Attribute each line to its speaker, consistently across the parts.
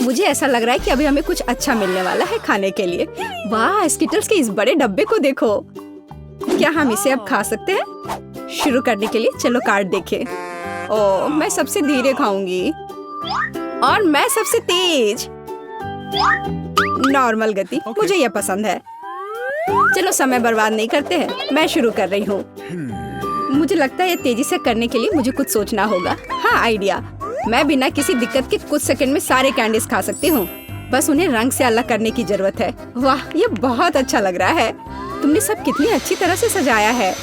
Speaker 1: मुझे ऐसा लग रहा है कि अभी हमें कुछ अच्छा मिलने वाला है खाने के लिए। वाह, स्किटल्स के इस बड़े डब्बे को देखो। क्या हम इसे अब खा सकते हैं? शुरू करने के लिए चलो कार्ड देखें। ओह, मैं सबसे धीरे खाऊंगी और मैं सबसे तेज। नॉर्मल गति, मुझे यह पसंद है। चलो समय बर्बाद नहीं करते हैं, मैं शुरू कर रही हूँ। मुझे लगता है ये तेजी से करने के लिए मुझे कुछ सोचना होगा। हाँ, आइडिया। मैं बिना किसी दिक्कत के कुछ सेकंड में सारे कैंडीज खा सकती हूँ। बस उन्हें रंग से अलग करने की जरूरत है। वाह, ये बहुत अच्छा लग रहा है। तुमने सब कितनी अच्छी तरह से सजाया है।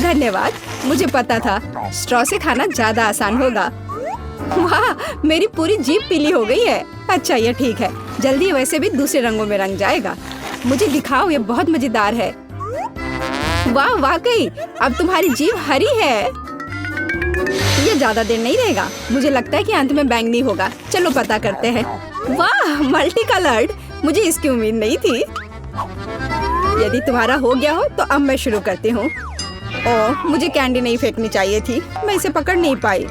Speaker 1: धन्यवाद। मुझे पता था स्ट्रॉ से खाना ज्यादा आसान होगा। वाह, मेरी पूरी जीभ पीली हो गई है। अच्छा, ये ठीक है। जल्दी वैसे भी दूसरे रंगों में रंग जाएगा। मुझे दिखाओ, ये बहुत मजेदार है। वाह, वाकई अब तुम्हारी जीभ हरी है। ये ज्यादा देर नहीं रहेगा। मुझे लगता है कि अंत में बैंगनी होगा। चलो पता करते हैं। वाह, मल्टी कलर्ड। मुझे इसकी उम्मीद नहीं थी। यदि तुम्हारा हो गया हो तो अब मैं शुरू करती हूँ। ओह, मुझे कैंडी नहीं फेंकनी चाहिए थी। मैं इसे पकड़ नहीं पाई।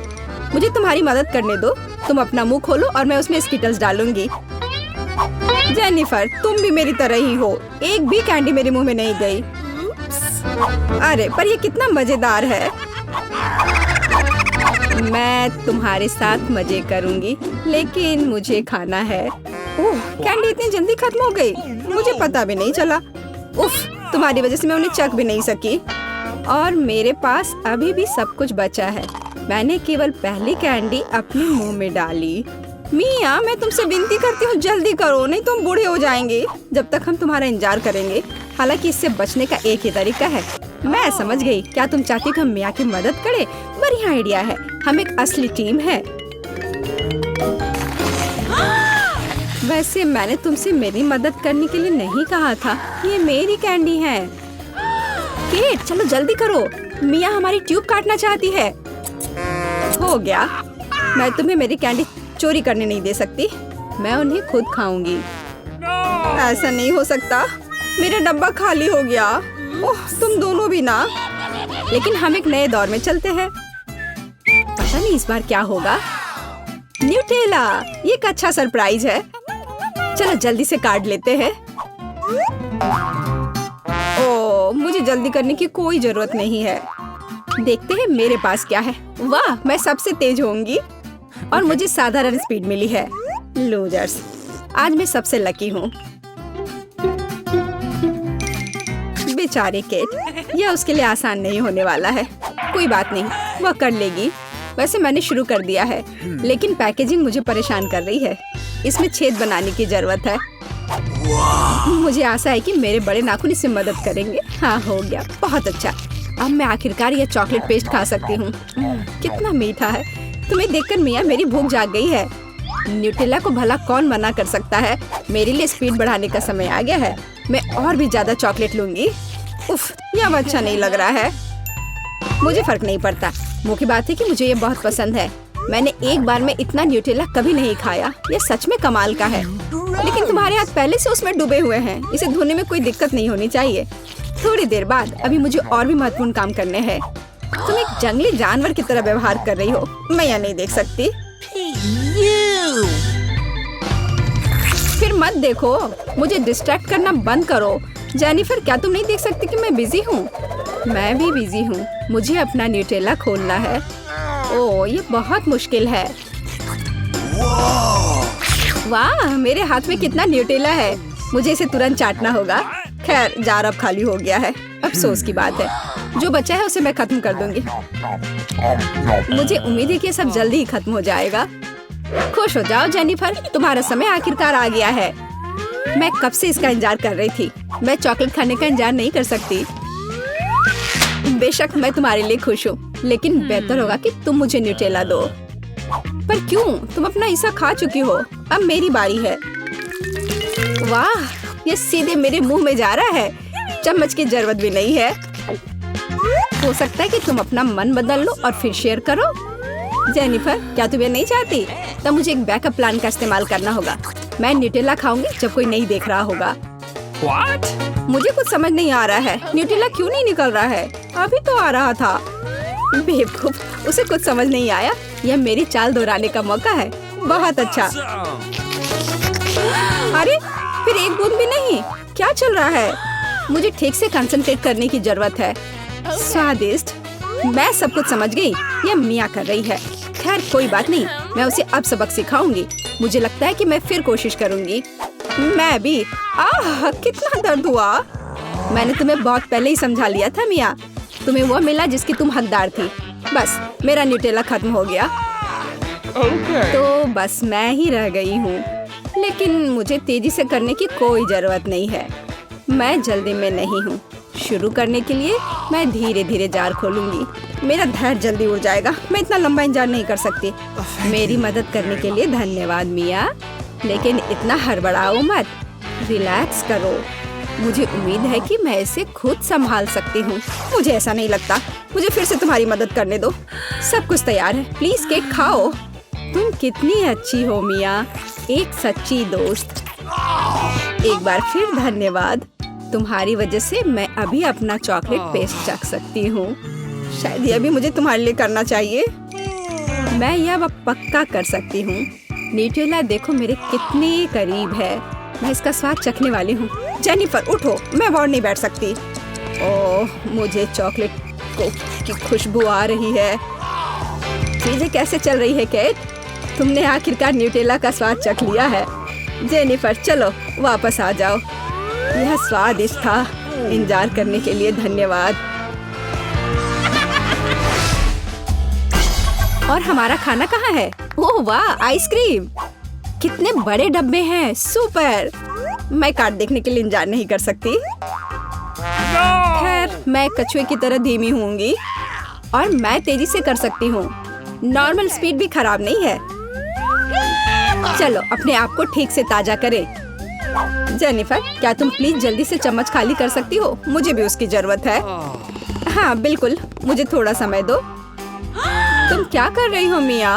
Speaker 1: मुझे तुम्हारी मदद करने दो। तुम अपना मुंह खोलो और मैं उसमें स्किटल्स डालूंगी। जेनिफर, तुम भी मेरी तरह ही हो। एक भी कैंडी मेरे मुंह में नहीं गई। अरे, पर ये कितना मजेदार है। मैं तुम्हारे साथ मजे करूंगी, लेकिन मुझे खाना है। ओह, कैंडी इतनी जल्दी खत्म हो गई। मुझे पता भी नहीं चला। उफ, तुम्हारी वजह से मैं उन्हें चख भी नहीं सकी। और मेरे पास अभी भी सब कुछ बचा है। मैंने केवल पहली कैंडी अपने मुंह में डाली। मिया, मैं तुमसे विनती करती हूँ, जल्दी करो, नहीं तो हम बूढ़े हो जाएंगे जब तक हम तुम्हारा इंतजार करेंगे। हालांकि इससे बचने का एक ही तरीका है। मैं समझ गई। क्या तुम चाहती हो कि हम मिया की मदद करें? बढ़िया आइडिया है। हम एक असली टीम है। वैसे मैंने तुमसे मेरी मदद करने के लिए नहीं कहा था। ये मेरी कैंडी है। केट, चलो जल्दी करो। मिया हमारी ट्यूब काटना चाहती है। हो गया। मैं तुम्हें मेरी कैंडी चोरी करने नहीं दे सकती। मैं उन्हें खुद खाऊंगी। ऐसा नहीं हो सकता। मेरा डब्बा खाली हो गया। ओह, तुम दोनों भी ना। लेकिन हम एक नए दौर में चलते हैं। पता नहीं इस बार क्या होगा। न्यूटेला, ये एक अच्छा सरप्राइज है। चलो जल्दी से काट लेते हैं। ओह, मुझे जल्दी करने की कोई जरूरत नहीं है। देखते हैं मेरे पास क्या है। वाह, मैं सबसे तेज होंगी और मुझे साधारण स्पीड मिली है। लूजर्स, आज मैं सबसे लकी हूँ। बेचारी केट, यह उसके लिए आसान नहीं होने वाला है। कोई बात नहीं, वह कर लेगी। वैसे मैंने शुरू कर दिया है, लेकिन पैकेजिंग मुझे परेशान कर रही है। इसमें छेद बनाने की जरूरत है। मुझे आशा है कि मेरे बड़े नाखून इससे मदद करेंगे। हाँ, हो गया। बहुत अच्छा। अब मैं आखिरकार यह चॉकलेट पेस्ट खा सकती हूँ। कितना मीठा है। तुम्हें देखकर मिया मेरी भूख जाग गई है। न्यूटेला को भला कौन मना कर सकता है। मेरे लिए स्पीड बढ़ाने का समय आ गया है। मैं और भी ज्यादा चॉकलेट लूंगी। उफ, यह अब अच्छा नहीं लग रहा है। मुझे फर्क नहीं पड़ता। मुख्य बात है कि मुझे ये बहुत पसंद है। मैंने एक बार में इतना न्यूटेला कभी नहीं खाया। यह सच में कमाल का है। लेकिन तुम्हारे हाथ पहले से उसमें डूबे हुए हैं। इसे धोने में कोई दिक्कत नहीं होनी चाहिए। थोड़ी देर बाद अभी मुझे और भी महत्वपूर्ण काम करने हैं। तुम एक जंगली जानवर की तरह व्यवहार कर रही हो। मैं यह नहीं देख सकती। फिर मत देखो। मुझे डिस्ट्रैक्ट करना बंद करो। जेनिफर, क्या तुम नहीं देख सकती कि मैं बिजी हूँ? मैं भी बिजी हूँ। मुझे अपना न्यूटेला खोलना है। ओह, ये बहुत मुश्किल है। वाह, मेरे हाथ में कितना न्यूटेला है। मुझे इसे तुरंत चाटना होगा। खैर, जार अब खाली हो गया है। अफसोस की बात है। जो बचा है उसे मैं खत्म कर दूंगी। मुझे उम्मीद है कि ये सब जल्दी ही खत्म हो जाएगा। खुश हो जाओ जेनिफर, तुम्हारा समय आखिरकार आ गया है। मैं कब से इसका इंतजार कर रही थी। मैं चॉकलेट खाने का इंतजार नहीं कर सकती। बेशक मैं तुम्हारे लिए खुश हूँ, लेकिन बेहतर होगा कि तुम मुझे न्यूटेला दो। पर क्यों? तुम अपना हिस्सा खा चुकी हो। अब मेरी बारी है। वाह, ये सीधे मेरे मुंह में जा रहा है। चम्मच की जरूरत भी नहीं है। हो सकता है कि तुम अपना मन बदल लो और फिर शेयर करो। जेनिफर, क्या तुम ये नहीं चाहती? तब मुझे एक बैकअप प्लान का इस्तेमाल करना होगा। मैं न्यूटेला खाऊंगी जब कोई नहीं देख रहा होगा। What? मुझे कुछ समझ नहीं आ रहा है। न्यूटेला क्यों नहीं निकल रहा है? अभी तो आ रहा था। बेवकूफ, उसे कुछ समझ नहीं आया। यह मेरी चाल दोहराने का मौका है। बहुत अच्छा। अरे फिर एक बूंद भी नहीं, क्या चल रहा है? मुझे ठीक से कंसंट्रेट करने की जरूरत है। स्वादिष्ट, मैं सब कुछ समझ गई, ये मिया कर रही है। खैर कोई बात नहीं, मैं उसे अब सबक सिखाऊंगी। मुझे लगता है कि मैं फिर कोशिश करूंगी। मैं भी। आह कितना दर्द हुआ। मैंने तुम्हें बहुत पहले ही समझा लिया था मिया, तुम्हें वो मिला जिसकी तुम हकदार थी। बस मेरा न्यूटेला खत्म हो गया। तो बस मैं ही रह गई हूँ, लेकिन मुझे तेजी से करने की कोई जरूरत नहीं है। मैं जल्दी में नहीं हूँ। शुरू करने के लिए मैं धीरे धीरे जार खोलूंगी। मेरा धैर्य जल्दी उड़ जाएगा, मैं इतना लंबा इंतजार नहीं कर सकती। मेरी मदद करने के लिए धन्यवाद मिया, लेकिन इतना हड़बड़ाओ मत, रिलैक्स करो। मुझे उम्मीद है कि मैं इसे खुद संभाल सकती हूँ। मुझे ऐसा नहीं लगता, मुझे फिर से तुम्हारी मदद करने दो। सब कुछ तैयार है, प्लीज केक खाओ। तुम कितनी अच्छी हो मिया, एक सच्ची दोस्त। एक बार फिर धन्यवाद, तुम्हारी वजह से मैं अभी अपना चॉकलेट पेस्ट चख सकती हूँ। शायद यह भी मुझे तुम्हारे लिए करना चाहिए। मैं यह अब पक्का कर सकती हूँ। न्यूटेला देखो मेरे कितने करीब है। मैं इसका स्वाद चखने वाली हूँ। जेनिफर उठो, मैं और नहीं बैठ सकती। ओह मुझे चॉकलेट की खुशबू आ रही है। चीजें कैसे चल रही है केट? तुमने आखिरकार न्यूटेला का स्वाद चख लिया है। जेनिफर चलो वापस आ जाओ। यह स्वादिष्ट था। इंतजार करने के लिए धन्यवाद। और हमारा खाना कहाँ है? ओह वाह, आइसक्रीम! कितने बड़े डब्बे हैं, सुपर! मैं कार्ड देखने के लिए इंतजार नहीं कर सकती। खैर मैं कछुए की तरह धीमी होंगी और मैं तेजी से कर सकती हूँ। नॉर्मल स्पीड भी खराब नहीं है। चलो अपने आप को ठीक से ताजा करें। जेनिफर क्या तुम प्लीज जल्दी से चम्मच खाली कर सकती हो? मुझे भी उसकी जरूरत है। हाँ बिल्कुल, मुझे थोड़ा समय दो। तुम क्या कर रही हो मिया?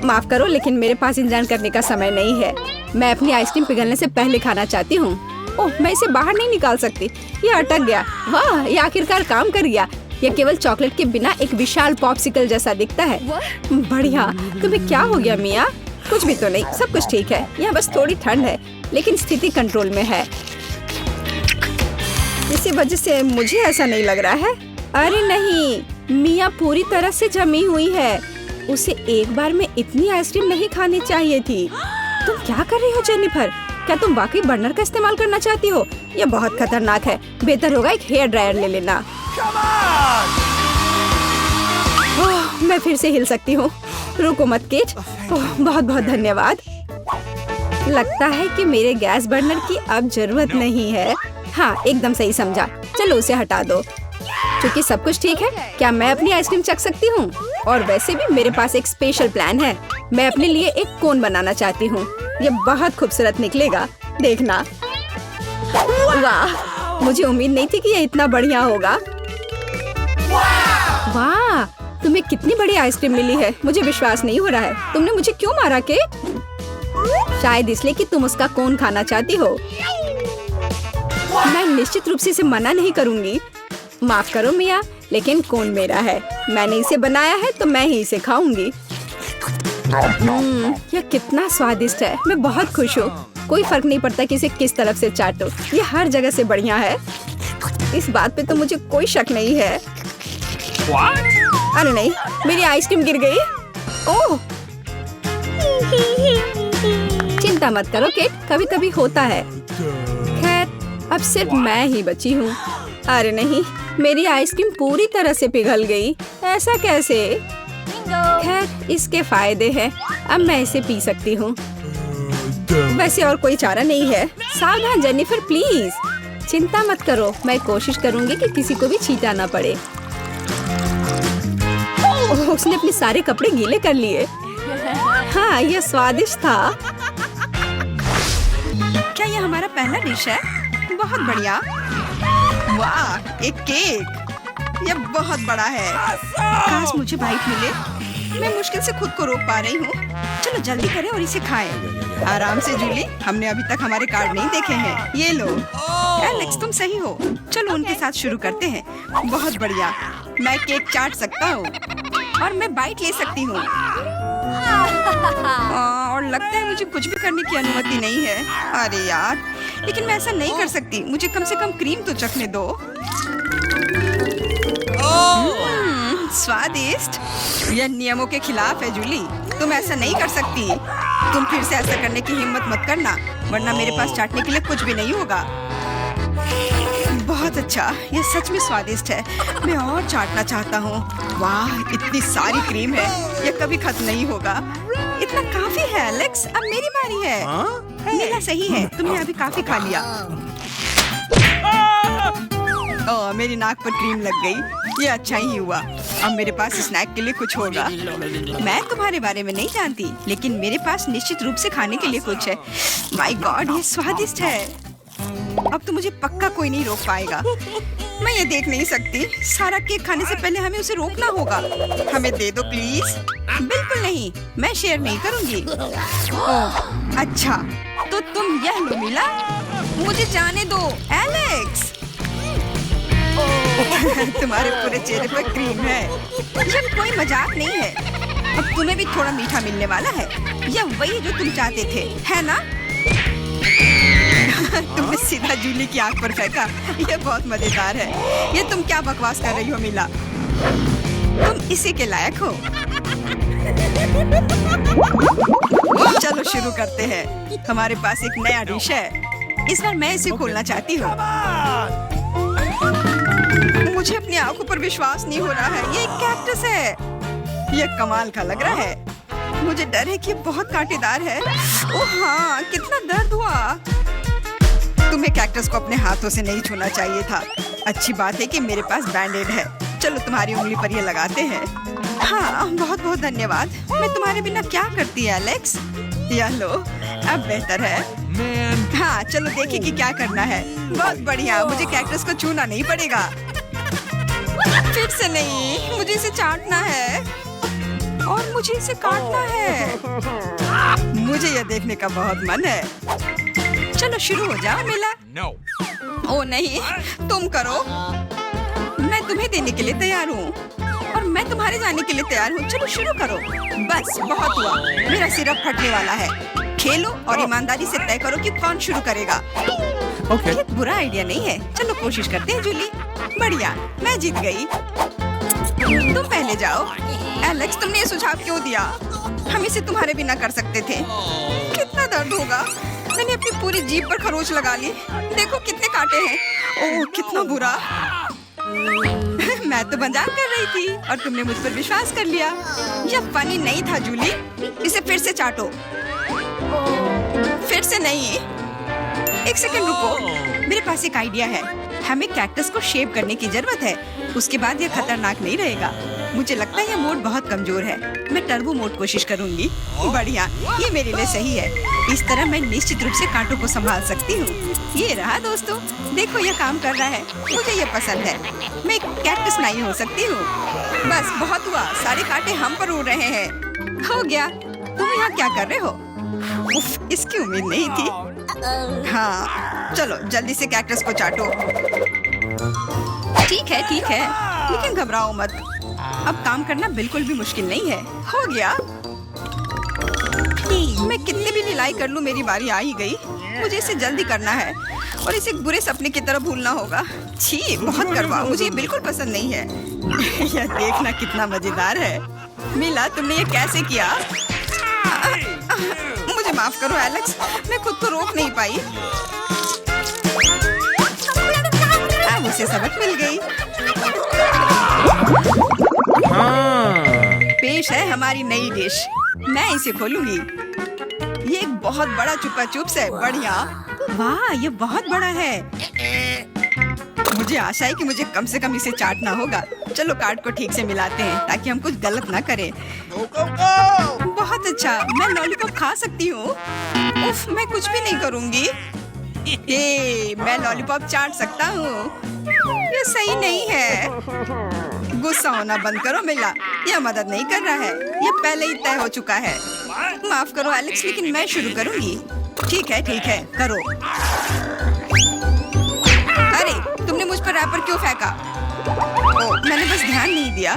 Speaker 1: माफ करो लेकिन मेरे पास इंतजार करने का समय नहीं है। मैं अपनी आइसक्रीम पिघलने से पहले खाना चाहती हूँ। ओह मैं इसे बाहर नहीं निकाल सकती, ये अटक गया। वाह ये आखिरकार काम कर गया। यह केवल चॉकलेट के बिना एक विशाल पॉप्सिकल जैसा दिखता है। बढ़िया। तुम्हें क्या हो गया मिया? कुछ भी तो नहीं, सब कुछ ठीक है। यहाँ बस थोड़ी ठंड है, लेकिन स्थिति कंट्रोल में है। इसी वजह से मुझे ऐसा नहीं लग रहा है। अरे नहीं, मिया पूरी तरह से जमी हुई है। उसे एक बार में इतनी आइसक्रीम नहीं खानी चाहिए थी। तुम क्या कर रही हो जेनिफर? क्या तुम वाकई बर्नर का इस्तेमाल करना चाहती हो? यह बहुत खतरनाक है। बेहतर होगा एक हेयर ड्रायर ले लेना। ओह, मैं फिर से हिल सकती हूँ। रुको मत केट। ओह, बहुत बहुत धन्यवाद। लगता है कि मेरे गैस बर्नर की अब जरूरत नहीं है। हाँ एकदम सही समझा। चलो उसे हटा दो। क्योंकि सब कुछ ठीक है, क्या मैं अपनी आइसक्रीम चख सकती हूँ? और वैसे भी मेरे पास एक स्पेशल प्लान है। मैं अपने लिए एक कोन बनाना चाहती हूँ। ये बहुत खूबसूरत निकलेगा, देखना। वाह, मुझे उम्मीद नहीं थी कि ये इतना बढ़िया होगा। वाह, तुम्हें कितनी बड़ी आइसक्रीम मिली है। मुझे विश्वास नहीं हो रहा है। तुमने मुझे क्यों मारा केट? शायद इसलिए कि तुम उसका कोन खाना चाहती हो। मैं निश्चित रूप से इसे मना नहीं करूंगी। माफ करो मिया, लेकिन कोन मेरा है। मैंने इसे बनाया है तो मैं ही इसे खाऊंगी। यह कितना स्वादिष्ट है। मैं बहुत खुश हूँ। कोई फर्क नहीं पड़ता कि इसे किस तरफ से चाटो, ये हर जगह से बढ़िया है। इस बात पे तो मुझे कोई शक नहीं है। अरे नहीं, मेरी आइसक्रीम गिर गई। ओह चिंता मत करो केट, कभी कभी होता है। खैर अब सिर्फ मैं ही बची हूँ। अरे नहीं, मेरी आइसक्रीम पूरी तरह से पिघल गई। ऐसा कैसे? खैर इसके फायदे हैं, अब मैं इसे पी सकती हूँ। वैसे और कोई चारा नहीं है। सावधान जेनिफर प्लीज। चिंता मत करो, मैं कोशिश करूंगी कि किसी को भी छींटा ना पड़े। उसने अपने सारे कपड़े गीले कर लिए। हाँ यह स्वादिष्ट था। क्या यह हमारा पहला डिश है? बहुत बढ़िया। वाह एक केक, यह बहुत बड़ा है। काश मुझे बाइट मिले। मैं मुश्किल से खुद को रोक पा रही हूँ। चलो जल्दी करें और इसे खाएं। आराम से जूली, हमने अभी तक हमारे कार्ड नहीं देखे हैं। ये लो। एलेक्स तुम सही हो। चलो उनके साथ शुरू करते हैं। बहुत बढ़िया। मैं केक चाट सकता हूँ और मैं बाइट ले सकती हूँ।
Speaker 2: और लगता है मुझे कुछ भी करने की अनुमति नहीं है। अरे यार, लेकिन मैं ऐसा नहीं कर सकती। मुझे कम से कम क्रीम तो चखने दो। स्वादिष्ट। यह नियमों के खिलाफ है जूली, तुम ऐसा नहीं कर सकती। तुम फिर से ऐसा करने की हिम्मत मत करना, वरना मेरे पास चाटने के लिए कुछ भी नहीं होगा। बहुत अच्छा, यह सच में स्वादिष्ट है। मैं और चाटना चाहता हूँ। वाह, इतनी सारी क्रीम है, यह कभी खत्म नहीं होगा। इतना काफी है एलेक्स, अब मेरी बारी है। मेरा सही है, तुमने अभी काफी खा लिया। ओह, मेरी नाक पर क्रीम लग गई। ये अच्छा ही हुआ, अब मेरे पास स्नैक के लिए कुछ होगा। मैं तुम्हारे बारे में नहीं जानती, लेकिन मेरे पास निश्चित रूप से खाने के लिए कुछ है। माय गॉड, ये स्वादिष्ट है। अब तो मुझे पक्का कोई नहीं रोक पाएगा। मैं ये देख नहीं सकती। सारा केक खाने से पहले हमें उसे रोकना होगा। हमें दे दो प्लीज। बिल्कुल नहीं, मैं शेयर नहीं करूंगी। ओह, अच्छा, तो तुम यह लो मिला। मुझे जाने दो एलेक्स। तुम्हारे पूरे चेहरे पर क्रीम है। यह कोई मजाक नहीं है। अब तुम्हें भी थोड़ा मीठा मिलने वाला है। यह वही जो तुम चाहते थे, है ना? तुमने सीधा जूली की आंख पर फेंका। यह बहुत मजेदार है। ये तुम क्या बकवास कर रही हो मिला? तुम इसी के लायक हो। चलो शुरू करते हैं। हमारे पास एक नया डिश है। इस बार मैं इसे खोलना चाहती हूँ। मुझे अपनी आंखों पर विश्वास नहीं हो रहा है। ये एक कैक्टस है। यह कमाल का लग रहा है। मुझे डर है कि ये बहुत कांटेदार है। ओह हाँ, कितना दर्द हुआ। तुम्हें कैक्टस को अपने हाथों से नहीं छूना चाहिए था। अच्छी बात है कि मेरे पास बैंडेड है। चलो तुम्हारी उंगली पर ये लगाते हैं। हाँ, बहुत बहुत धन्यवाद। मैं तुम्हारे बिना क्या करती एलेक्स? यह लो, अब बेहतर है। हाँ, चलो देखिए कि क्या करना है। बहुत बढ़िया, मुझे कैक्टस को छूना नहीं पड़ेगा। फिर से नहीं, मुझे इसे चाटना है और मुझे इसे काटना है। मुझे यह देखने का बहुत मन है। चलो शुरू हो जाओ मिला। ओ नहीं, तुम करो। मैं तुम्हें देने के लिए तैयार हूँ और मैं तुम्हारे जाने के लिए तैयार हूँ। चलो शुरू करो। बस बहुत हुआ, मेरा सिर फटने वाला है। खेलो और ईमानदारी से तय करो कि कौन शुरू करेगा। ये बुरा आइडिया नहीं है। चलो कोशिश करते हैं जूली। बढ़िया, मैं जीत गई। तुम पहले जाओ। एलेक्स, तुमने ये सुझाव क्यों दिया? हम इसे तुम्हारे बिना कर सकते थे। कितना दर्द होगा। मैंने अपनी पूरी जीभ पर खरोच लगा ली। देखो कितने कांटे हैं। ओह, कितना बुरा। मैं तो मजाक कर रही थी और तुमने मुझ पर विश्वास कर लिया। यह फनी नहीं था जूली। इसे फिर से चाटो। फिर से नहीं। एक सेकंड रुको, मेरे पास एक आइडिया है। हमें कैक्टस को शेप करने की जरूरत है। उसके बाद यह खतरनाक नहीं रहेगा। मुझे लगता है यह मोड बहुत कमजोर है। मैं टर्बो मोड कोशिश करूंगी। बढ़िया, ये मेरे लिए सही है। इस तरह मैं निश्चित रूप से कांटों को संभाल सकती हूँ। ये रहा दोस्तों, देखो यह काम कर रहा है। मुझे ये पसंद है। मैं एक कैक्टस नहीं हो सकती हूँ। बस बहुत हुआ, सारे कांटे हम पर उड़ रहे हैं। हो गया। तुम यहाँ क्या कर रहे हो? उफ, इसकी उम्मीद नहीं थी। हाँ, चलो जल्दी से कैक्टस को चाटो। ठीक है, लेकिन घबराओ मत। अब काम करना बिल्कुल भी मुश्किल नहीं है। हो गया। मैं कितने भी ढिलाई कर लूं, मेरी बारी आ ही गई। मुझे इसे जल्दी करना है और इसे बुरे सपने की तरह भूलना होगा। छी, बहुत करवा, मुझे ये बिल्कुल पसंद नहीं है। यह देखना कितना मजेदार है। मिला, तुमने ये कैसे किया? मुझे माफ करो एलेक्स, मैं खुद को रोक नहीं पाई। अब उसे सबक मिल गई। पेश है हमारी नई डिश। मैं इसे खोलूंगी। ये एक बहुत बड़ा चुपा चुप्स है। बढ़िया। वाह, ये बहुत बड़ा है। मुझे आशा है कि मुझे कम से कम इसे चाटना होगा। चलो कार्ड को ठीक से मिलाते हैं ताकि हम कुछ गलत ना करें। बहुत अच्छा, मैं लॉलीपॉप खा सकती हूँ। उफ, मैं कुछ भी नहीं करूँगी। मैं लॉलीपॉप चाट सकता हूँ। ये सही नहीं है। गुस्सा होना बंद करो मिला, यह मदद नहीं कर रहा है। यह पहले ही तय हो चुका है। माफ करो एलेक्स, लेकिन मैं शुरू करूँगी। ठीक है, करो। अरे, तुमने मुझ पर रैपर क्यों फेंका? मैंने बस ध्यान नहीं दिया।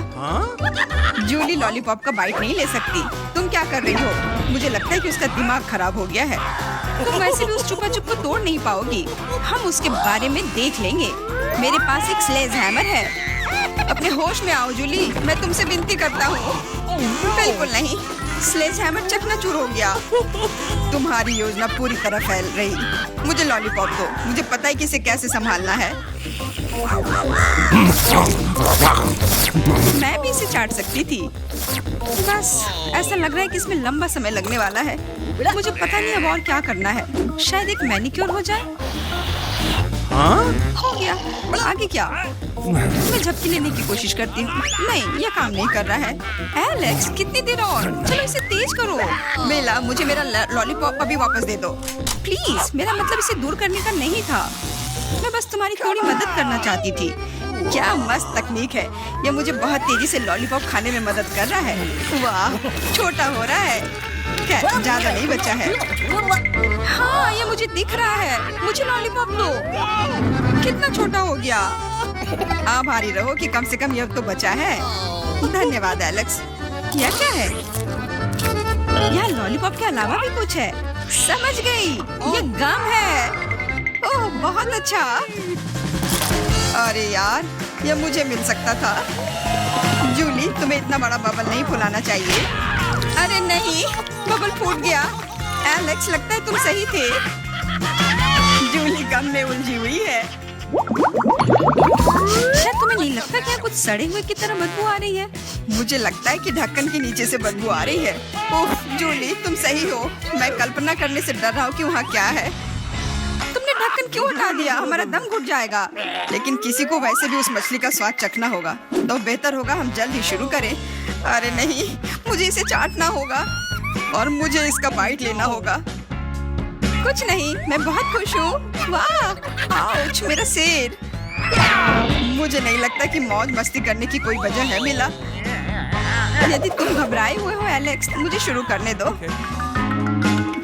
Speaker 2: जूली लॉलीपॉप का बाइट नहीं ले सकती। तुम क्या कर रही हो? मुझे लगता है कि उसका दिमाग खराब हो गया है। तुम वैसे भी उस चुपा चुप को तोड़ नहीं पाओगी। हम उसके बारे में देख लेंगे। मेरे पास एक स्लेज हैमर है। अपने होश में आओ जूली, मैं तुमसे विनती करता हूँ। बिल्कुल नहीं, स्लेज हैमर चकनाचूर हो गया। तुम्हारी योजना पूरी तरह फैल रही। मुझे लॉलीपॉप दो, मुझे पता है कि इसे कैसे संभालना है। मैं भी इसे चाट सकती थी। बस ऐसा लग रहा है कि इसमें लंबा समय लगने वाला है। मुझे पता नहीं अब और क्या करना है। शायद एक मैनिक्योर हो जाए। हो गया। आगे क्या? मैं झपकी लेने की कोशिश करती हूँ। नहीं, यह काम नहीं कर रहा है। एलेक्स, कितनी देर और? चलो इसे तेज करो। बेला, मुझे मेरा लॉलीपॉप अभी वापस दे दो प्लीज। मेरा मतलब इसे दूर करने का नहीं था। मैं बस तुम्हारी थोड़ी मदद करना चाहती थी। क्या मस्त तकनीक है। ये मुझे बहुत तेजी से लॉलीपॉप खाने में मदद कर रहा है। वाह, छोटा हो रहा है। खैर, ज्यादा नहीं बचा है। हाँ, ये मुझे दिख रहा है। मुझे लॉलीपॉप दो। कितना छोटा हो गया। आभारी रहो कि कम से कम यह तो बचा है। धन्यवाद एलेक्स। यह क्या है? यह लॉलीपॉप के अलावा भी कुछ है। समझ गई, ये गम है। ओह, बहुत अच्छा। अरे यार, यह मुझे मिल सकता था। जूली, तुम्हें इतना बड़ा बबल नहीं फुलाना चाहिए। अरे नहीं, बबल फूट गया। एलेक्स, लगता है तुम सही थे। जूली गम में उलझी हुई है। शायद तुम्हें नहीं लगता क्या कुछ सड़े हुए की तरह बदबू आ रही है? मुझे लगता है कि ढक्कन के नीचे से बदबू आ रही है। ओह जूली, तुम सही हो। मैं कल्पना करने से डर रहा हूँ कि वहाँ क्या है। तुमने ढक्कन क्यों हटा दिया? हमारा दम घुट जाएगा। लेकिन किसी को वैसे भी उस मछली का स्वाद चखना होगा, तो बेहतर होगा हम जल्द ही शुरू करें। अरे नहीं, मुझे इसे चाटना होगा और मुझे इसका बाइट लेना होगा। कुछ नहीं, मैं बहुत खुश हूँ। वाह, आउच, मेरा सिर। मुझे नहीं लगता कि मौज मस्ती करने की कोई वजह है मिला। यदि तुम घबराए हुए हो एलेक्स, मुझे शुरू करने दो।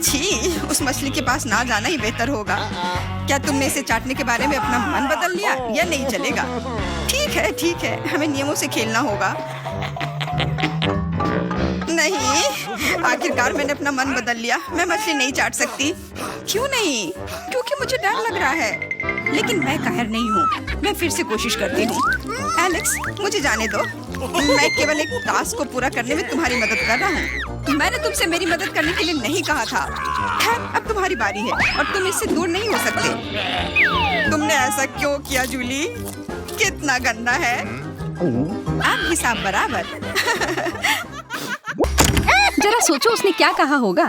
Speaker 2: छी, उस मछली के पास ना जाना ही बेहतर होगा। क्या तुमने इसे चाटने के बारे में अपना मन बदल लिया? या नहीं चलेगा? ठीक है, हमें नियमों से खेलना होगा। नहीं, आखिरकार मैंने अपना मन बदल लिया। मैं मछली नहीं चाट सकती। क्यों नहीं? क्योंकि मुझे डर लग रहा है। लेकिन मैं कायर नहीं हूँ। मैं फिर से कोशिश करती हूँ। एलेक्स, मुझे जाने दो। मैं केवल एक टास्क को पूरा करने में तुम्हारी मदद कर रहा हूँ। मैंने तुमसे मेरी मदद करने के लिए नहीं कहा था। खैर, अब तुम्हारी बारी है और तुम इससे दूर नहीं हो सकते। तुमने ऐसा क्यों किया जूली? कितना गंदा है। अब हिसाब बराबर।
Speaker 1: जरा सोचो उसने क्या कहा होगा।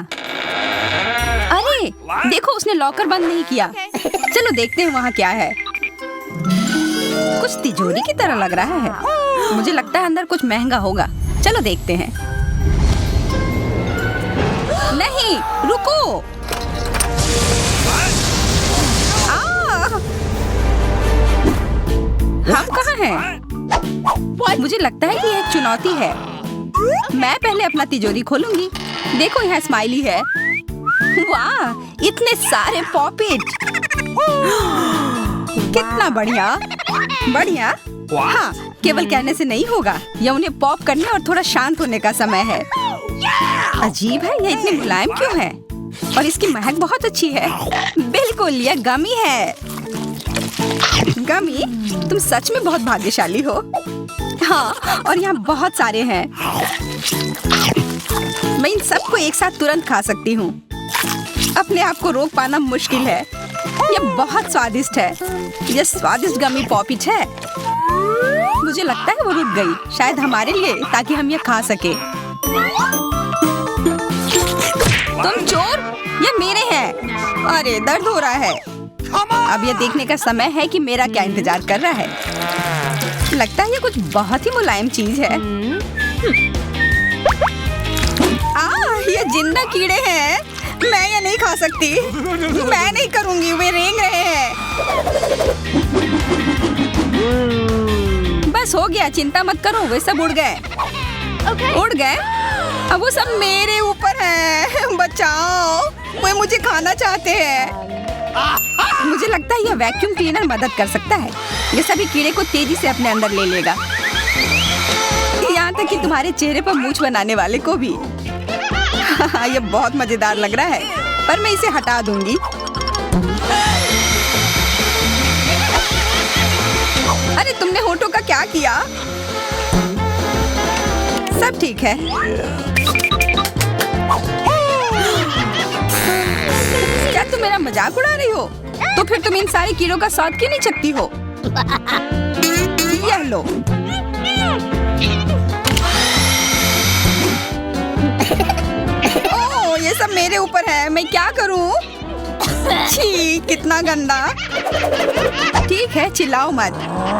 Speaker 1: अरे देखो, उसने लॉकर बंद नहीं किया। चलो देखते हैं वहाँ क्या है। कुछ तिजोरी की तरह लग रहा है। मुझे लगता है अंदर कुछ महंगा होगा। चलो देखते हैं। नहीं, रुको। हम कहाँ हैं? मुझे लगता है कि यह एक चुनौती है। मैं पहले अपना तिजोरी खोलूंगी। देखो, यहाँ स्माइली है। वाह, इतने सारे पॉपिट। कितना बढ़िया। हाँ, केवल कहने से नहीं होगा। यह उन्हें पॉप करने और थोड़ा शांत होने का समय है। अजीब है, यह इतनी मुलायम क्यों है? और इसकी महक बहुत अच्छी है। बिल्कुल, यह गमी है। गमी, तुम सच में बहुत भाग्यशाली हो। हाँ, और यहाँ बहुत सारे हैं। मैं इन सबको एक साथ तुरंत खा सकती हूँ। अपने आप को रोक पाना मुश्किल है। यह बहुत स्वादिष्ट है। यह स्वादिष्ट गमी पॉपिट है। मुझे लगता है वो रुक गई, शायद हमारे लिए, ताकि हम यह खा सके। तुम चोर, ये मेरे हैं। अरे दर्द हो रहा है। अब यह देखने का समय है कि मेरा क्या इंतजार कर रहा है। लगता है ये कुछ बहुत ही मुलायम चीज है। ये जिंदा कीड़े हैं। मैं ये नहीं खा सकती। मैं नहीं करूंगी, वे रेंग रहे हैं। बस हो गया, चिंता मत करो, वे सब उड़ गए। उड़ गए? अब वो सब मेरे ऊपर है। बचाओ, वे मुझे खाना चाहते हैं। मुझे लगता है यह वैक्यूम क्लीनर मदद कर सकता है। ये सभी कीड़े को तेजी से अपने अंदर ले लेगा, यहाँ तक कि तुम्हारे चेहरे पर मूंछ बनाने वाले को भी। ये बहुत मजेदार लग रहा है, पर मैं इसे हटा दूंगी। अरे तुमने होठों का क्या किया? सब ठीक है। क्या तुम मेरा मजाक उड़ा रही हो? तो फिर तुम इन सारे कीड़ों का स्वाद क्यों नहीं चखती हो? यह लो। ओह, ये सब मेरे ऊपर है, मैं क्या करूं? छी, कितना गंदा। ठीक है, चिल्लाओ मत।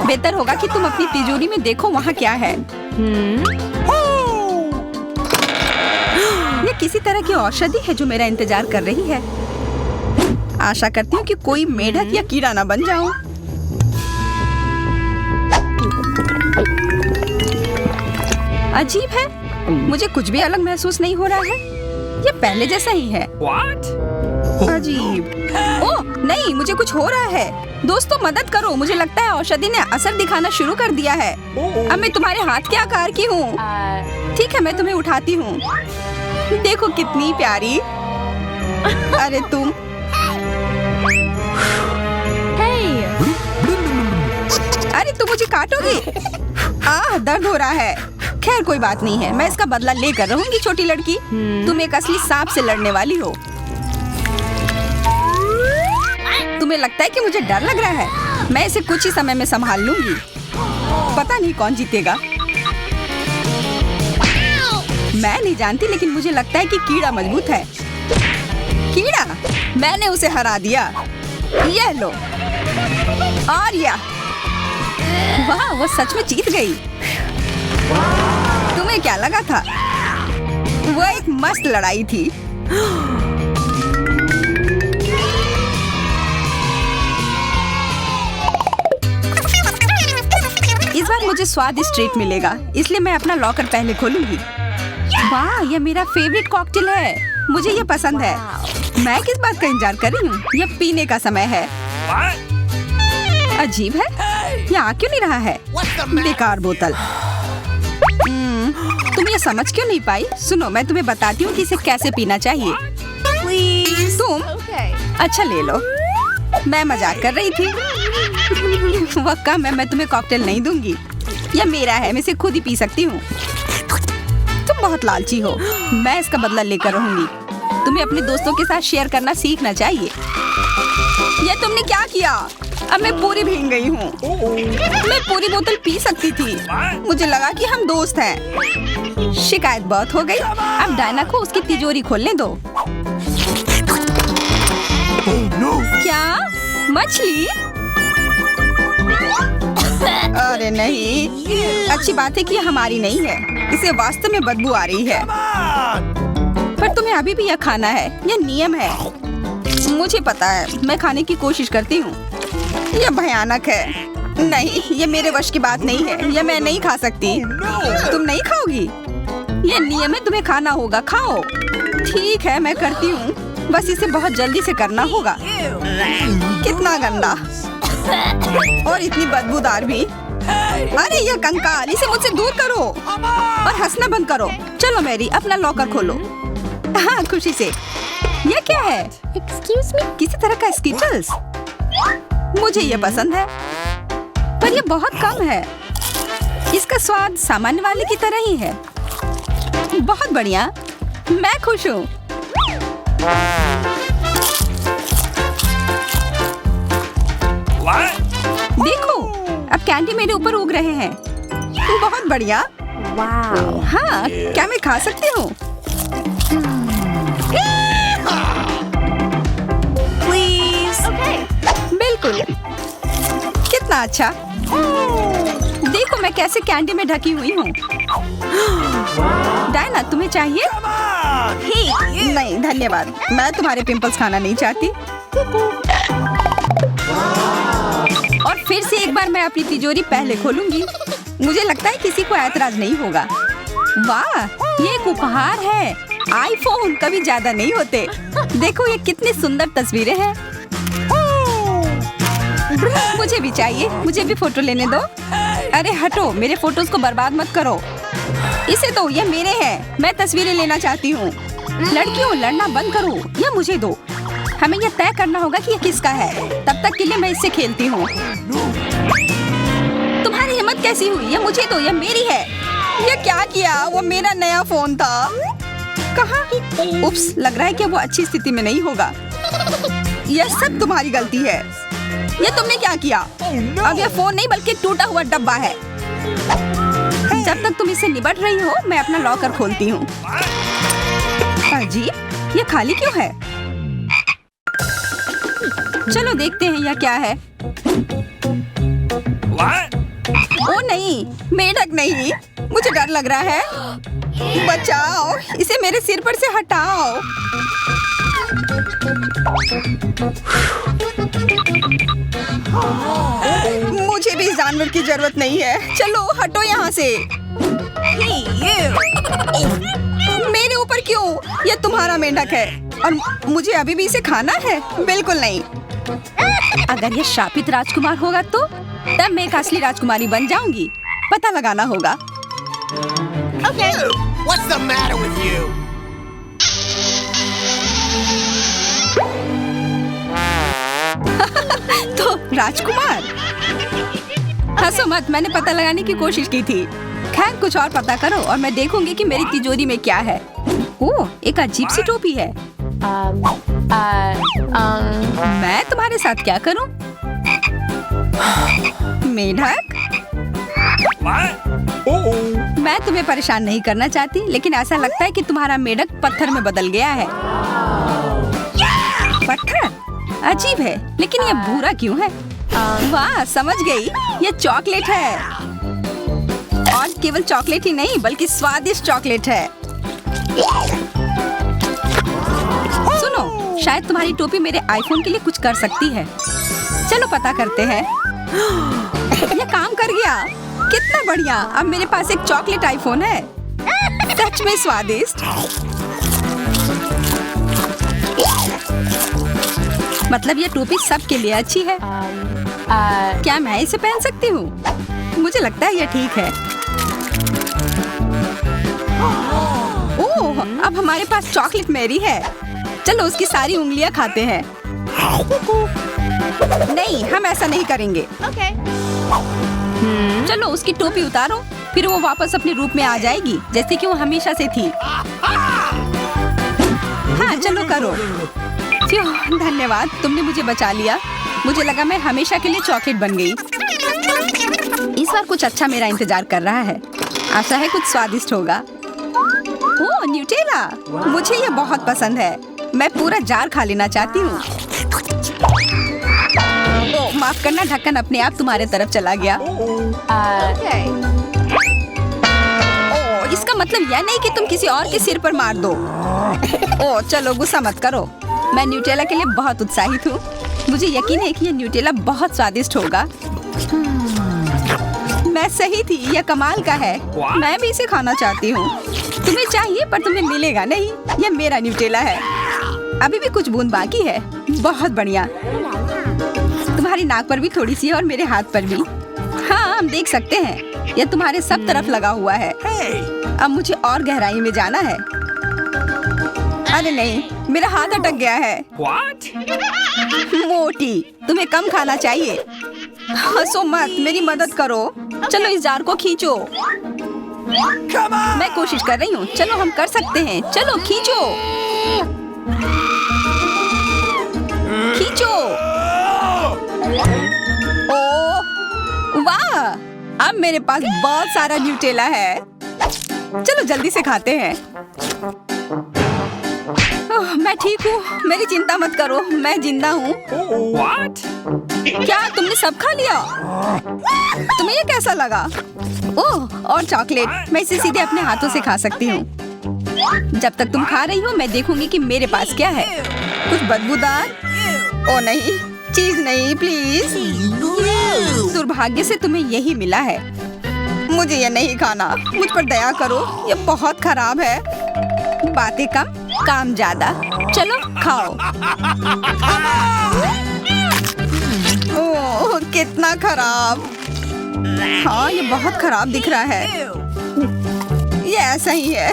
Speaker 1: बेहतर होगा कि तुम अपनी तिजोरी में देखो वहाँ क्या है। ये किसी तरह की औषधि है जो मेरा इंतजार कर रही है। आशा करती हूँ कि कोई मेढक या कीड़ा ना बन जाऊं। अजीब है, मुझे कुछ भी अलग महसूस नहीं हो रहा है। ये पहले जैसा ही है। अजीब। ओह नहीं, मुझे कुछ हो रहा है। दोस्तों मदद करो, मुझे लगता है औषधि ने असर दिखाना शुरू कर दिया है। अब मैं तुम्हारे हाथ के आकार की हूँ। ठीक है, मैं तुम्हें उठाती हूँ। देखो कितनी प्यारी। अरे तुम। अरे तुम मुझे काटोगी? दर्द हो रहा है। खैर कोई बात नहीं है, मैं इसका बदला लेकर रहूंगी। छोटी लड़की, तुम एक असली सांप से लड़ने वाली हो। तुम्हें लगता है कि मुझे डर लग रहा है? मैं इसे कुछ ही समय में संभाल लूंगी। पता नहीं कौन जीतेगा। मैं नहीं जानती, लेकिन मुझे लगता है कि कीड़ा मजबूत है। कीड़ा, मैंने उसे हरा दिया। यह लो। और यह, वाह, वो सच में जीत गई। तुम्हें क्या लगा था? वो एक मस्त लड़ाई थी। इस बार मुझे स्वादिष्ट ट्रीट मिलेगा, इसलिए मैं अपना लॉकर पहले खोलूंगी। वाह, यह मेरा फेवरेट कॉकटेल है। मुझे यह पसंद है। मैं किस बात का इंतजार कर रही हूँ? यह पीने का समय है। अजीब है, यह आ क्यों नहीं रहा है? बेकार बोतल। तुम ये समझ क्यों नहीं पाई? सुनो, मैं तुम्हें बताती हूँ कि इसे कैसे पीना चाहिए। तुम अच्छा ले लो। मैं मजाक कर रही थी। वह कम है, मैं तुम्हें कॉकटेल नहीं दूंगी। यह मेरा है, मैं इसे खुद ही पी सकती हूँ। तुम बहुत लालची हो। मैं इसका बदला लेकर रहूंगी। तुम्हें अपने दोस्तों के साथ शेयर करना सीखना चाहिए। यह तुमने क्या किया? अब मैं पूरी भीग गई हूँ। मैं पूरी बोतल पी सकती थी। मुझे लगा कि हम दोस्त हैं। शिकायत बहुत हो गई। अब डायना को उसकी तिजोरी खोलने दो। क्या? मछली? अरे नहीं, अच्छी बात है कि यह हमारी नहीं है। इसे वास्तव में बदबू आ रही है। पर तुम्हें अभी भी यह खाना है। यह नियम है। मुझे पता है, मैं खाने की कोशिश करती हूँ। यह भयानक है। नहीं, यह मेरे वश की बात नहीं है। यह मैं नहीं खा सकती। तुम नहीं खाओगी? यह नियम है, तुम्हें खाना होगा। खाओ। ठीक है, मैं करती हूँ। बस इसे बहुत जल्दी से करना होगा। कितना गंदा और इतनी बदबूदार भी। अरे यह कंकाल, इसे मुझसे दूर करो और हंसना बंद करो। चलो मैरी, अपना लॉकर खोलो। हाँ, खुशी से। यह क्या है?
Speaker 3: Excuse me?
Speaker 1: किसी तरह का स्किटल्स। मुझे ये पसंद है, पर यह बहुत कम है। इसका स्वाद सामान्य वाले की तरह ही है। बहुत बढ़िया, मैं खुश हूँ। देखो, अब कैंडी मेरे ऊपर उग रहे हैं। बहुत बढ़िया।
Speaker 3: Wow.
Speaker 1: हाँ, क्या मैं खा सकती हूँ?
Speaker 3: Please. Okay.
Speaker 1: बिल्कुल। कितना अच्छा। देखो मैं कैसे कैंडी में ढकी हुई हूँ। डायना, तुम्हें चाहिए? नहीं धन्यवाद, मैं तुम्हारे पिंपल्स खाना नहीं चाहती। और फिर से एक बार मैं अपनी तिजोरी पहले खोलूंगी। मुझे लगता है किसी को ऐतराज नहीं होगा। वाह, ये एक उपहार है। आईफोन कभी ज्यादा नहीं होते। देखो ये कितनी सुंदर तस्वीरें हैं। मुझे भी चाहिए, मुझे भी फोटो लेने दो। अरे हटो, मेरे फोटोज को बर्बाद मत करो। इसे दो, ये मेरे हैं। मैं तस्वीरें लेना चाहती हूँ। लड़कियों, लड़ना बंद करो, ये मुझे दो। हमें यह तय करना होगा कि ये किसका है। तब तक के लिए मैं इससे खेलती हूँ। तुम्हारी हिम्मत कैसी हुई? ये मुझे दो, ये मेरी है। ये क्या किया? वो मेरा नया फोन था। कहाँ? उप्स, लग रहा है कि वो अच्छी स्थिति में नहीं होगा। यह सब तुम्हारी गलती है। ये तुमने क्या किया? अब यह फोन नहीं बल्कि टूटा हुआ डब्बा है। जब तक तुम इससे निपट रही हो, मैं अपना लॉकर खोलती हूँ। अजीब, ये खाली क्यों है? चलो देखते हैं यह क्या है। ओ नहीं, मेढक नहीं, मुझे डर लग रहा है। बचाओ, इसे मेरे सिर पर से हटाओ। मुझे भी इस जानवर की जरूरत नहीं है। चलो हटो यहाँ से। मेरे ऊपर क्यों? ये तुम्हारा मेंढक है और मुझे अभी भी इसे खाना है? बिल्कुल नहीं। अगर ये शापित राजकुमार होगा तो तब मैं एक असली राजकुमारी बन जाऊंगी। पता लगाना होगा।
Speaker 3: Okay.
Speaker 4: What's the matter with you?
Speaker 1: तो राजकुमार, हंसो मत, मैंने पता लगाने की कोशिश की थी। खैर, कुछ और पता करो और मैं देखूंगी कि मेरी तिजोरी में क्या है। ओह, एक अजीब सी टोपी है। मैं तुम्हारे साथ क्या करूं? मेढक, मैं तुम्हें परेशान नहीं करना चाहती, लेकिन ऐसा लगता है कि तुम्हारा मेढक पत्थर में बदल गया है। पत्थर? अजीब है, लेकिन ये भूरा क्यों है? वाह, समझ गई, ये चॉकलेट है। और केवल चॉकलेट ही नहीं, बल्कि स्वादिष्ट चॉकलेट है। सुनो, शायद तुम्हारी टोपी मेरे आईफोन के लिए कुछ कर सकती है। चलो पता करते हैं। ये काम कर गया, कितना बढ़िया। अब मेरे पास एक चॉकलेट आईफोन है। सच में स्वादिष्ट। मतलब ये टोपी सबके लिए अच्छी है। क्या मैं इसे पहन सकती हूँ? मुझे लगता है ये ठीक है। ओह, अब हमारे पास चॉकलेट मैरी है। चलो उसकी सारी उंगलियां खाते हैं। नहीं, हम ऐसा नहीं करेंगे।
Speaker 3: Okay.
Speaker 1: चलो उसकी टोपी उतारो, फिर वो वापस अपने रूप में आ जाएगी, जैसे कि वो हमेशा से थी। हाँ, चलो करो। धन्यवाद, तुमने मुझे बचा लिया। मुझे लगा मैं हमेशा के लिए चॉकलेट बन गई। इस बार कुछ अच्छा मेरा इंतजार कर रहा है। आशा है कुछ स्वादिष्ट होगा। ओह, न्यूटेला, मुझे ये बहुत पसंद है। मैं पूरा जार खा लेना चाहती हूँ। ओह, माफ करना, ढक्कन अपने आप तुम्हारे तरफ चला गया।
Speaker 3: Okay.
Speaker 1: ओह, इसका मतलब यह नहीं कि तुम किसी और के सिर पर मार दो। ओह, चलो गुस्सा मत करो। मैं न्यूटेला के लिए बहुत उत्साहित हूँ। मुझे यकीन है कि यह न्यूटेला बहुत स्वादिष्ट होगा। मैं सही थी, यह कमाल का है। मैं भी इसे खाना चाहती हूँ। तुम्हें चाहिए पर तुम्हें मिलेगा नहीं। यह मेरा न्यूटेला है। अभी भी कुछ बूंद बाकी है। बहुत बढ़िया। तुम्हारी नाक पर भी थोड़ी सी है और मेरे हाथ पर भी। हाँ, हम देख सकते हैं। यह तुम्हारे सब तरफ लगा हुआ है। अब मुझे और गहराई में जाना है। अरे नहीं, मेरा हाथ अटक गया है।
Speaker 4: What?
Speaker 1: मोटी, तुम्हें कम खाना चाहिए। हंसो मत, मेरी मदद करो। चलो इस जार को खींचो।
Speaker 4: Come on!
Speaker 1: मैं कोशिश कर रही हूँ। चलो हम कर सकते हैं। चलो खींचो, खींचो। ओह वाह, अब मेरे पास बहुत सारा न्यूटेला है। चलो जल्दी से खाते हैं। ओह, मैं ठीक हूँ, मेरी चिंता मत करो, मैं जिंदा हूँ।
Speaker 4: What?
Speaker 1: क्या तुमने सब खा लिया? तुम्हें ये कैसा लगा? ओह, और चॉकलेट, मैं इसे सीधे अपने हाथों से खा सकती हूँ। जब तक तुम खा रही हो, मैं देखूंगी कि मेरे पास क्या है। कुछ बदबूदार? ओ नहीं, चीज नहीं, प्लीज। दुर्भाग्य से तुम्हें यही मिला है। मुझे ये नहीं खाना, मुझ पर दया करो, ये बहुत खराब है। बातें कम, काम ज्यादा। चलो खाओ। ओह,
Speaker 2: कितना खराब। हाँ, ये बहुत खराब दिख रहा है। ये ऐसा ही है,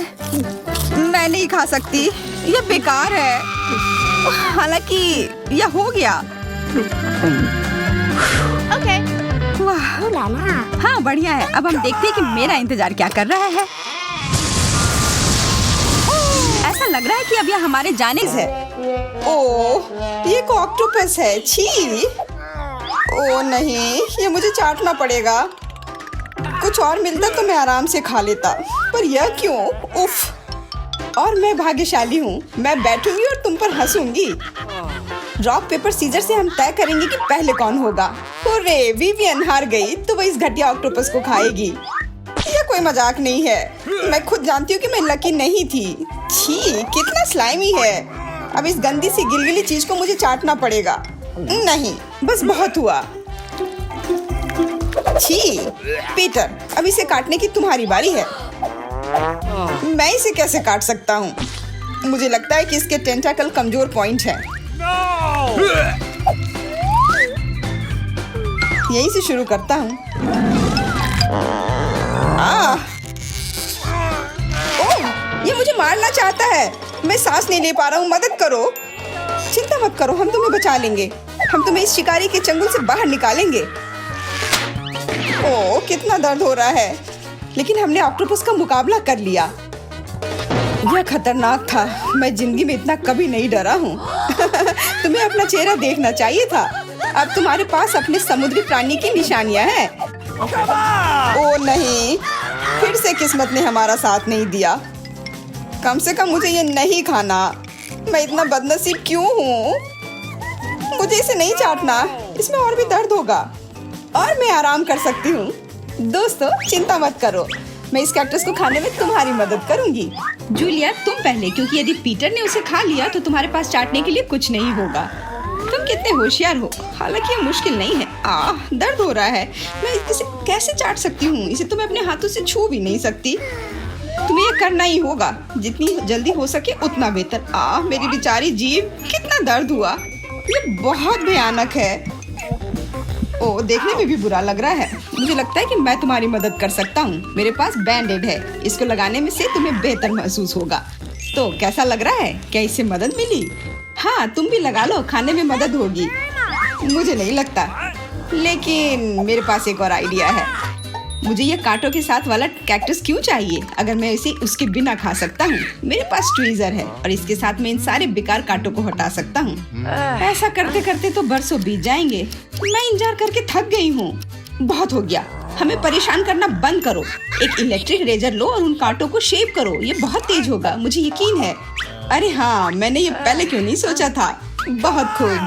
Speaker 2: मैं नहीं खा सकती, ये बेकार है। हालांकि यह हो गया।
Speaker 3: Okay.
Speaker 2: वाह, हाँ बढ़िया है। अब हम देखते हैं कि मेरा इंतजार क्या कर रहा है। ऐसा लग रहा है कि अब यह हमारे जाने से है। ओह, ये एक ऑक्टोपस है। छी। ओह नहीं, ये मुझे चाटना पड़ेगा। कुछ और मिलता तो मैं आराम से खा लेता, पर यह क्यों? उफ। और मैं भाग्यशाली हूँ, मैं बैठूंगी और तुम पर हंसूंगी। रॉक पेपर सीजर से हम तय करेंगे कि पहले कौन होगा। हुर्रे, विवियन हार गई तो वह इस घटिया ऑक्टोपस को खाएगी। यह कोई मजाक नहीं है। मैं खुद जानती हूँ कि मैं लकी नहीं थी। छी, कितना स्लाइमी है। अब इस गंदी सी गिलगिली चीज को मुझे चाटना पड़ेगा। नहीं, बस बहुत हुआ। छी, पीटर, अब इसे काटने की तुम्हारी बारी है। मैं इसे कैसे काट सकता हूँ? मुझे लगता है कि इसके टेंटाकल कमजोर पॉइंट है। यहीं से शुरू करता हूँ। ओह, ये मुझे मारना चाहता है। मैं सांस नहीं ले पा रहा हूँ, मदद करो। चिंता मत करो, हम तुम्हें बचा लेंगे। हम तुम्हें इस शिकारी के चंगुल से बाहर निकालेंगे। ओह, कितना दर्द हो रहा है, लेकिन हमने ऑक्टोपस का मुकाबला कर लिया। यह खतरनाक था। मैं जिंदगी में इतना कभी नहीं डरा हूँ। तुम्हें अपना चेहरा देखना चाहिए था। अब तुम्हारे पास अपने समुद्री प्राणी की निशानियां हैं। ओह नहीं, फिर से किस्मत ने हमारा साथ नहीं दिया। कम से कम मुझे ये नहीं खाना। मैं इतना बदनसीब क्यों हूँ? मुझे इसे नहीं चाटना, इसमें और भी दर्द होगा और मैं आराम कर सकती हूँ। दोस्तों, चिंता मत करो, मैं इस कैक्टस को खाने में तुम्हारी मदद करूंगी। जूलिया, तुम पहले, क्योंकि यदि पीटर ने उसे खा लिया तो तुम्हारे पास चाटने के लिए कुछ नहीं होगा। तुम कितने होशियार हो। हालांकि ये मुश्किल नहीं है। दर्द हो रहा है। मैं इसे कैसे चाट सकती हूँ? इसे तो मैं अपने हाथों से छू भी नहीं सकती। तुम्हें ये करना ही होगा, जितनी जल्दी हो सके उतना बेहतर। मेरी बेचारी जीभ, कितना दर्द हुआ। ये बहुत भयानक है। ओह, देखने में भी बुरा लग रहा है। मुझे लगता है कि मैं तुम्हारी मदद कर सकता हूँ। मेरे पास बैंडेड है, इसको लगाने में से तुम्हें बेहतर महसूस होगा। तो कैसा लग रहा है? क्या इससे मदद मिली? हाँ, तुम भी लगा लो, खाने में मदद होगी। मुझे नहीं लगता, लेकिन मेरे पास एक और आइडिया है। मुझे ये कांटों के साथ वाला कैक्टस क्यों चाहिए, अगर मैं इसे उसके बिना खा सकता हूँ? मेरे पास ट्वीजर है और इसके साथ मैं इन सारे बेकार कांटों को हटा सकता हूँ। ऐसा करते करते तो बरसों बीत जाएंगे। मैं इंतजार करके थक गई हूँ। बहुत हो गया, हमें परेशान करना बंद करो। एक इलेक्ट्रिक रेजर लो और उन कांटों को शेव करो। ये बहुत तेज होगा, मुझे यकीन है। अरे हाँ, मैंने ये पहले क्यों नहीं सोचा था। बहुत खूब।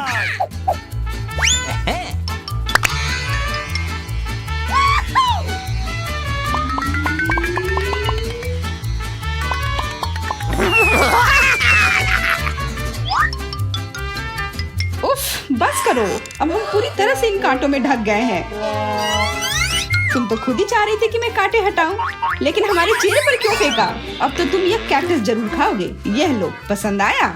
Speaker 2: उफ, बस करो। अब हम पूरी तरह से इन कांटों में ढक गए हैं। तुम तो खुद ही चाह रही थी कि मैं कांटे हटाऊं, लेकिन हमारे चेहरे पर क्यों फेंका? अब तो तुम ये कैक्टस जरूर खाओगे। यह लो, पसंद आया?